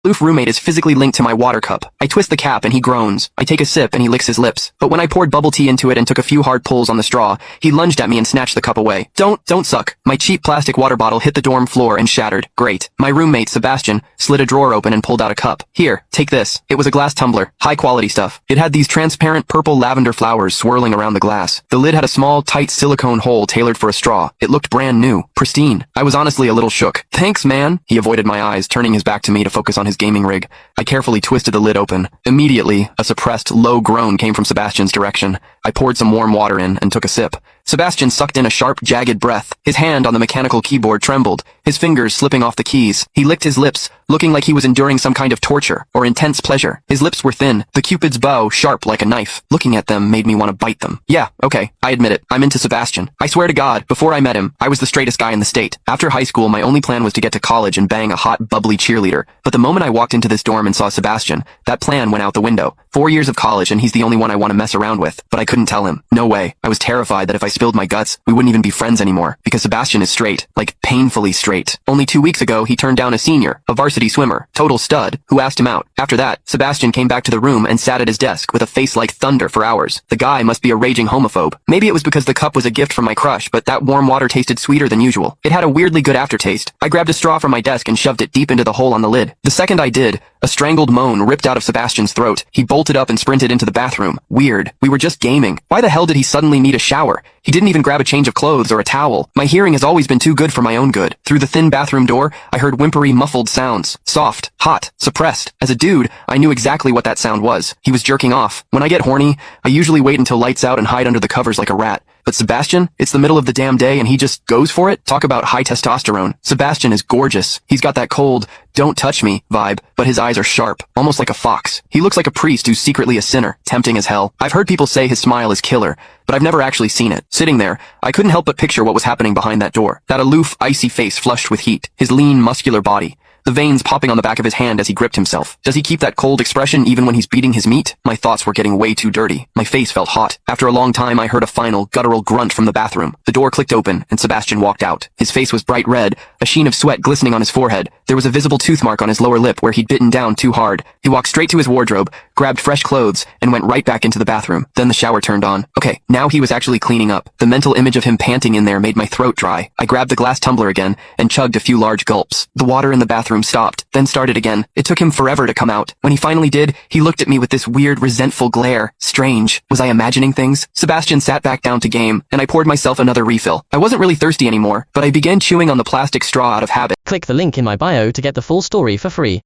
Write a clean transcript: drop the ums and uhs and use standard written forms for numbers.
Oof roommate is physically linked to my water cup. I twist the cap and he groans. I take a sip and he licks his lips. But when I poured bubble tea into it and took a few hard pulls on the straw, he lunged at me and snatched the cup away. Don't suck. My cheap plastic water bottle hit the dorm floor and shattered. Great. My roommate, Sebastian, slid a drawer open and pulled out a cup. Here, take this. It was a glass tumbler. High quality stuff. It had these transparent purple lavender flowers swirling around the glass. The lid had a small, tight silicone hole tailored for a straw. It looked brand new. Pristine. I was honestly a little shook. Thanks, man. He avoided my eyes, turning his back to me to focus on his gaming rig. I carefully twisted the lid open. Immediately, a suppressed, low groan came from Sebastian's direction. I poured some warm water in and took a sip. Sebastian sucked in a sharp, jagged breath. His hand on the mechanical keyboard trembled, his fingers slipping off the keys. He licked his lips, looking like he was enduring some kind of torture or intense pleasure. His lips were thin, the Cupid's bow sharp like a knife. Looking at them made me want to bite them. Yeah, okay, I admit it. I'm into Sebastian. I swear to God, before I met him, I was the straightest guy in the state. After high school, my only plan was to get to college and bang a hot, bubbly cheerleader. But the moment I walked into this dorm and saw Sebastian, that plan went out the window. 4 years of college and he's the only one I want to mess around with. But I couldn't tell him. No way. I was terrified that if I spilled my guts, we wouldn't even be friends anymore. Because Sebastian is straight. Like, painfully straight. Only 2 weeks ago, he turned down a senior, a varsity swimmer, total stud, who asked him out. After that, Sebastian came back to the room and sat at his desk with a face like thunder for hours. The guy must be a raging homophobe. Maybe it was because the cup was a gift from my crush, but that warm water tasted sweeter than usual. It had a weirdly good aftertaste. I grabbed a straw from my desk and shoved it deep into the hole on the lid. The second I did, a strangled moan ripped out of Sebastian's throat. He bolted up and sprinted into the bathroom. Weird. We were just gaming. Why the hell did he suddenly need a shower? He didn't even grab a change of clothes or a towel. My hearing has always been too good for my own good. Through the thin bathroom door, I heard whimpery, muffled sounds. Soft, hot, suppressed. As a dude, I knew exactly what that sound was. He was jerking off. When I get horny, I usually wait until lights out and hide under the covers like a rat. But Sebastian, it's the middle of the damn day and he just goes for it? Talk about high testosterone. Sebastian is gorgeous. He's got that cold, don't touch me vibe, but his eyes are sharp, almost like a fox. He looks like a priest who's secretly a sinner, tempting as hell. I've heard people say his smile is killer, but I've never actually seen it. Sitting there, I couldn't help but picture what was happening behind that door. That aloof, icy face flushed with heat, his lean, muscular body. The veins popping on the back of his hand as he gripped himself. Does he keep that cold expression even when he's beating his meat? My thoughts were getting way too dirty. My face felt hot. After a long time, I heard a final, guttural grunt from the bathroom. The door clicked open, and Sebastian walked out. His face was bright red, a sheen of sweat glistening on his forehead. There was a visible tooth mark on his lower lip where he'd bitten down too hard. He walked straight to his wardrobe, grabbed fresh clothes, and went right back into the bathroom. Then the shower turned on. Okay, now he was actually cleaning up. The mental image of him panting in there made my throat dry. I grabbed the glass tumbler again, and chugged a few large gulps. The water in the bathroom stopped, then started again. It took him forever to come out. When he finally did, he looked at me with this weird, resentful glare. Strange. Was I imagining things? Sebastian sat back down to game, and I poured myself another refill. I wasn't really thirsty anymore, but I began chewing on the plastic straw out of habit. Click the link in my bio to get the full story for free.